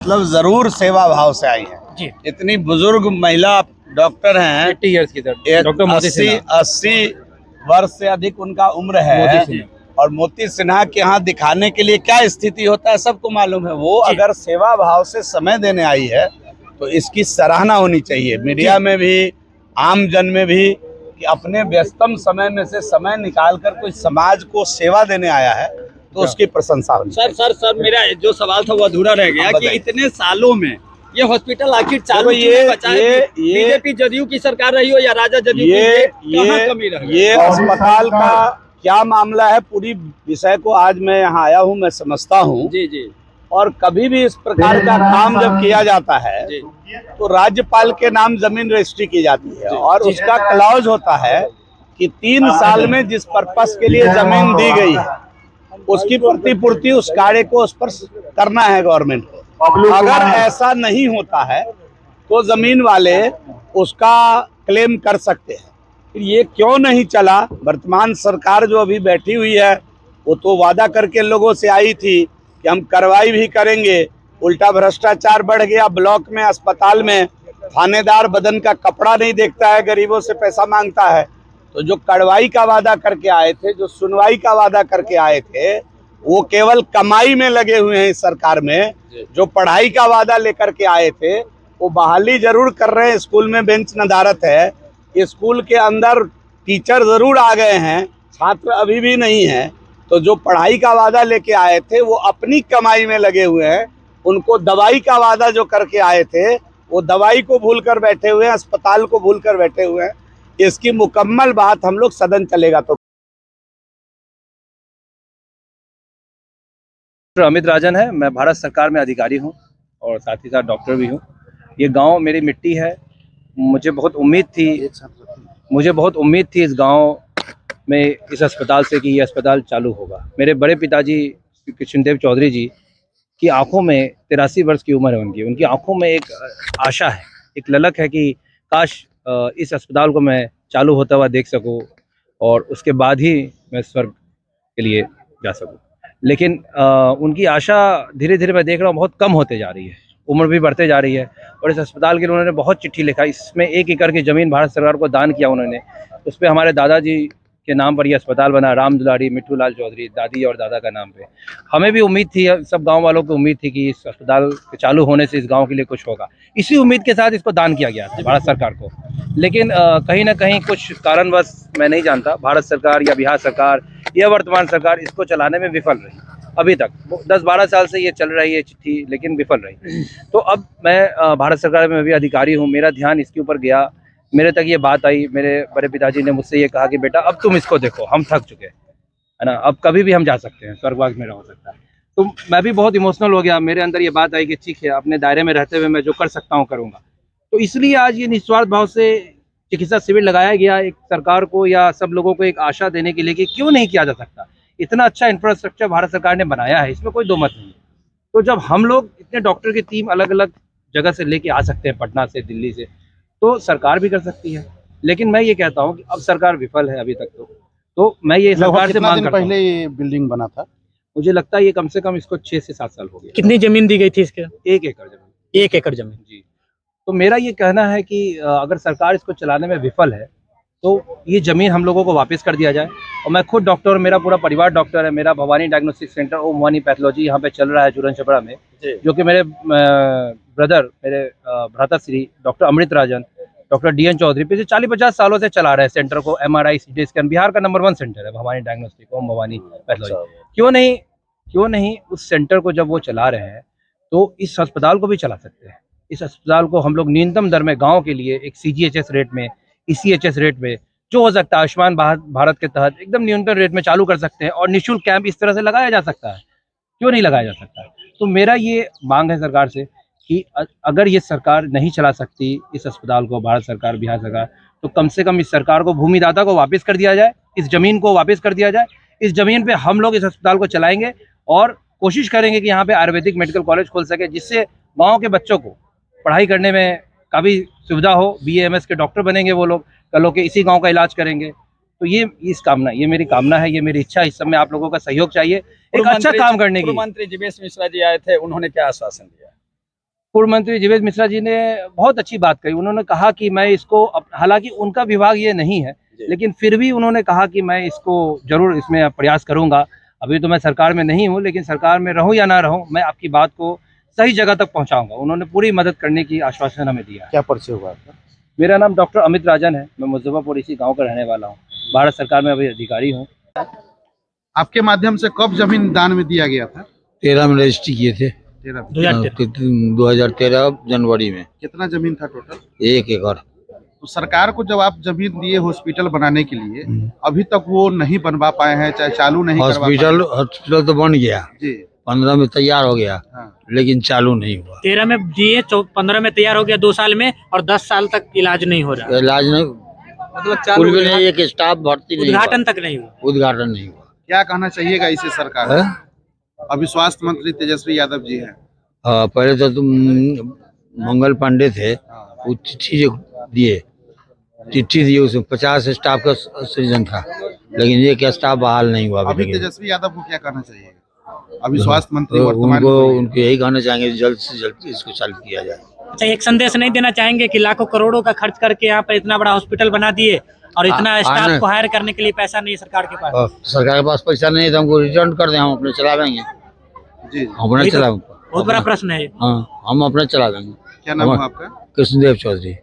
मतलब जरूर सेवा भाव से आई हैं जी। इतनी बुजुर्ग महिला डॉक्टर हैं 80 इयर्स की डॉक्टर मोदी 80 वर्ष से अधिक उनका उम्र है। और मोती सिन्हा के यहाँ दिखाने के लिए क्या स्थिति होता है सबको मालूम है। वो अगर सेवा भाव से समय देने आई है तो इसकी सराहना होनी चाहिए, मीडिया में भी आम जन में भी, कि अपने व्यस्तम समय में से समय निकाल कर कोई समाज को सेवा देने आया है तो उसकी प्रशंसा होनी चाहिए। सर मेरा जो सवाल था वो अधूरा रह गया कि इतने सालों में ये हॉस्पिटल आखिर चालू बीजेपी जदयू की सरकार रही हो या राजा जदयू की, कहाँ कमी रही? ये अस्पताल का क्या मामला है, पूरी विषय को आज मैं यहाँ आया हूँ, मैं समझता हूँ। जी जी। और कभी भी इस प्रकार का काम जब किया जाता है तो राज्यपाल के नाम जमीन रजिस्ट्री की जाती है और उसका क्लॉज होता है कि 3 साल में जिस पर्पस के लिए जमीन दी गई है उसकी प्रतिपूर्ति उस कार्य को उस पर करना है गवर्नमेंट को। अगर ऐसा नहीं होता है तो जमीन वाले उसका क्लेम कर सकते हैं। फिर ये क्यों नहीं चला? वर्तमान सरकार जो अभी बैठी हुई है वो तो वादा करके लोगों से आई थी कि हम कार्रवाई भी करेंगे, उल्टा भ्रष्टाचार बढ़ गया। ब्लॉक में अस्पताल में थानेदार बदन का कपड़ा नहीं देखता है, गरीबों से पैसा मांगता है। तो जो कार्रवाई का वादा करके आए थे, जो सुनवाई का वादा करके आए थे, वो केवल कमाई में लगे हुए हैं इस सरकार में। जो पढ़ाई का वादा लेकर के आए थे वो बहाली जरूर कर रहे हैं, स्कूल में बेंच नदारत है, स्कूल के अंदर टीचर जरूर आ गए हैं, छात्र अभी भी नहीं है। तो जो पढ़ाई का वादा लेके आए थे वो अपनी कमाई में लगे हुए हैं। उनको दवाई का वादा जो करके आए थे वो दवाई को भूल कर बैठे हुए हैं, अस्पताल को भूल कर बैठे हुए हैं। इसकी मुकम्मल बात हम लोग सदन चलेगा तो। अमित राजन है, मैं भारत सरकार में अधिकारी हूं और साथ ही साथ डॉक्टर भी हूं। ये गांव मेरी मिट्टी है। मुझे बहुत उम्मीद थी इस गांव में, इस अस्पताल से, कि ये अस्पताल चालू होगा। मेरे बड़े पिताजी कृष्णदेव चौधरी जी की आंखों में 83 वर्ष की उम्र है उनकी आंखों में एक आशा है, एक ललक है कि काश इस अस्पताल को मैं चालू होता हुआ देख सकूं और उसके बाद ही मैं स्वर्ग के लिए जा सकूं। लेकिन उनकी आशा धीरे धीरे मैं देख रहा हूँ बहुत कम होते जा रही है, उम्र भी बढ़ते जा रही है। और इस अस्पताल के लिए उन्होंने बहुत चिट्ठी लिखा, इसमें 1 एकड़ की ज़मीन भारत सरकार को दान किया उन्होंने। उस पर हमारे दादाजी के नाम पर ये अस्पताल बना, राम दुलारी मिट्टू लाल चौधरी, दादी और दादा का नाम पे। हमें भी उम्मीद थी, सब गांव वालों को उम्मीद थी कि इस अस्पताल के चालू होने से इस गांव के लिए कुछ होगा। इसी उम्मीद के साथ इसको दान किया गया था भारत सरकार को। लेकिन कहीं ना कहीं कुछ कारणवश, मैं नहीं जानता, भारत सरकार या बिहार सरकार या वर्तमान सरकार इसको चलाने में विफल रही। अभी तक 10-12 साल से ये चल रही है चिट्ठी, लेकिन विफल रही। तो अब मैं भारत सरकार में भी अधिकारी हूँ, मेरा ध्यान इसके ऊपर गया, मेरे तक ये बात आई। मेरे बड़े पिताजी ने मुझसे ये कहा कि बेटा अब तुम इसको देखो, हम थक चुके हैं, है ना, अब कभी भी हम जा सकते हैं, स्वर्गवास मेरा हो सकता है। तो मैं भी बहुत इमोशनल हो गया, मेरे अंदर ये बात आई कि ठीक है, अपने दायरे में रहते हुए मैं जो कर सकता हूँ करूँगा। तो इसलिए आज ये निस्वार्थ भाव से चिकित्सा शिविर लगाया गया, एक सरकार को या सब लोगों को एक आशा देने के लिए कि क्यों नहीं किया जा सकता। इतना अच्छा इंफ्रास्ट्रक्चर भारत सरकार ने बनाया है, इसमें कोई दो मत नहीं। तो जब हम लोग इतने डॉक्टर की टीम अलग अलग जगह से लेके आ सकते हैं, पटना से, दिल्ली से, तो सरकार भी कर सकती है। लेकिन मैं ये कहता हूँ कि अब सरकार विफल है अभी तक। तो मैं ये सरकार से मांग करता हूँ। पहले ये बिल्डिंग बना था? मुझे लगता है ये कम से कम इसको 6 से 7 साल हो गए। कितनी जमीन दी गई थी इसके? 1 एकड़ जमीन। 1 एकड़ जमीन जी। तो मेरा ये कहना है कि अगर सरकार इसको चलाने में विफल है तो ये ज़मीन हम लोगों को वापस कर दिया जाए। और मैं खुद डॉक्टर, मेरा पूरा परिवार डॉक्टर है। मेरा भवानी डायग्नोस्टिक सेंटर, ओम भवानी पैथोलॉजी यहाँ पे चल रहा है चूरन छपरा में, जो कि मेरे ब्रदर, मेरे भ्राताश्री डॉक्टर अमृत राजन, डॉक्टर DN चौधरी पिछले 40-50 सालों से चला रहे हैं सेंटर को। MRI CT स्कैन बिहार का नंबर 1 सेंटर है भवानी डायग्नोस्टिक, ओम भवानी पैथोलॉजी। क्यों नहीं उस सेंटर को जब वो चला रहे हैं तो इस अस्पताल को भी चला सकते हैं। इस अस्पताल को हम लोग न्यूनतम दर में गाँव के लिए एक CGHS रेट में, ECHS रेट में, जो हो सकता है आयुष्मान भारत के तहत एकदम न्यूनतम रेट में चालू कर सकते हैं। और निःशुल्क कैंप इस तरह से लगाया जा सकता है, क्यों नहीं लगाया जा सकता है? तो मेरा ये मांग है सरकार से कि अगर ये सरकार नहीं चला सकती इस अस्पताल को, भारत सरकार, बिहार सरकार, तो कम से कम इस सरकार को, भूमिदाता को वापस कर दिया जाए, इस ज़मीन को वापस कर दिया जाए। इस ज़मीन पे हम लोग इस अस्पताल को चलाएंगे और कोशिश करेंगे कि यहाँ पे आयुर्वेदिक मेडिकल कॉलेज खोल सके, जिससे गाँव के बच्चों को पढ़ाई करने में काफ़ी सुविधा हो। BA MS के डॉक्टर बनेंगे वो लोग, कल के इसी गांव का इलाज करेंगे। तो ये मेरी कामना है, ये मेरी इच्छा है। इस समय आप लोगों का सहयोग चाहिए एक अच्छा काम करने की। मंत्री जीवेश मिश्रा जी आए थे, उन्होंने क्या आश्वासन दिया? पूर्व मंत्री जीवेश मिश्रा जी ने बहुत अच्छी बात कही। उन्होंने कहा कि मैं इसको, हालांकि उनका विभाग ये नहीं है, लेकिन फिर भी उन्होंने कहा कि मैं इसको जरूर इसमें प्रयास करूंगा। अभी तो मैं सरकार में नहीं हूं, लेकिन सरकार में रहूं या ना रहूं, मैं आपकी बात को सही जगह तक पहुंचाऊंगा। उन्होंने पूरी मदद करने की आश्वासन हमें दिया। क्या परिचय हुआ आपका? मेरा नाम डॉक्टर अमित राजन है। मैं मुजफ्फरपुर इसी गाँव का रहने वाला हूँ। भारत सरकार में अभी अधिकारी हूँ। आपके माध्यम से कब जमीन दान में दिया गया था? 13 में रजिस्ट्री किए थे, 2013 जनवरी में। कितना जमीन था टोटल? 1 एकड़। तो सरकार को जब आप जमीन दिए हॉस्पिटल बनाने के लिए, अभी तक वो नहीं बनवा पाए हैं, चाहे चालू नहीं करवा पाए। हॉस्पिटल तो बन गया जी, 15 में तैयार हो गया, हाँ। लेकिन चालू नहीं हुआ। 13 में दिए, 15 में तैयार हो गया 2 साल में, और 10 साल तक इलाज नहीं हो रहा, इलाज नहीं, मतलब कुल भी नहीं, एक स्टाफ भर्ती नहीं हुआ, उद्घाटन तक नहीं हुआ। उद्घाटन नहीं हुआ। क्या कहना चाहिएगा इसे सरकार? है? अभी स्वास्थ्य मंत्री तेजस्वी यादव जी हैं। हाँ, पहले तो तुम मंगल पांडे थे, वो चिट्ठी दिए, उसमें 50 स्टाफ का सृजन था, लेकिन एक स्टाफ बहाल नहीं हुआ। अभी तेजस्वी यादव को क्या कहना चाहिएगा? अभी स्वास्थ्य मंत्री वर्तमान उनको यही कहना चाहेंगे, जल्द से जल्द इसको चालू किया जाए। अच्छा, एक संदेश नहीं देना चाहेंगे कि लाखों करोड़ों का खर्च करके यहाँ पर इतना बड़ा हॉस्पिटल बना दिए और इतना स्टाफ को हायर करने के लिए पैसा नहीं है सरकार के पास? सरकार के पास पैसा नहीं है तो हमको रिटर्न कर दें, हम अपने चला लेंगे। जी, अपने चला, बहुत बड़ा प्रश्न है। हाँ, हम अपने चला देंगे। क्या नाम है आपका? कृष्णदेव चौधरी।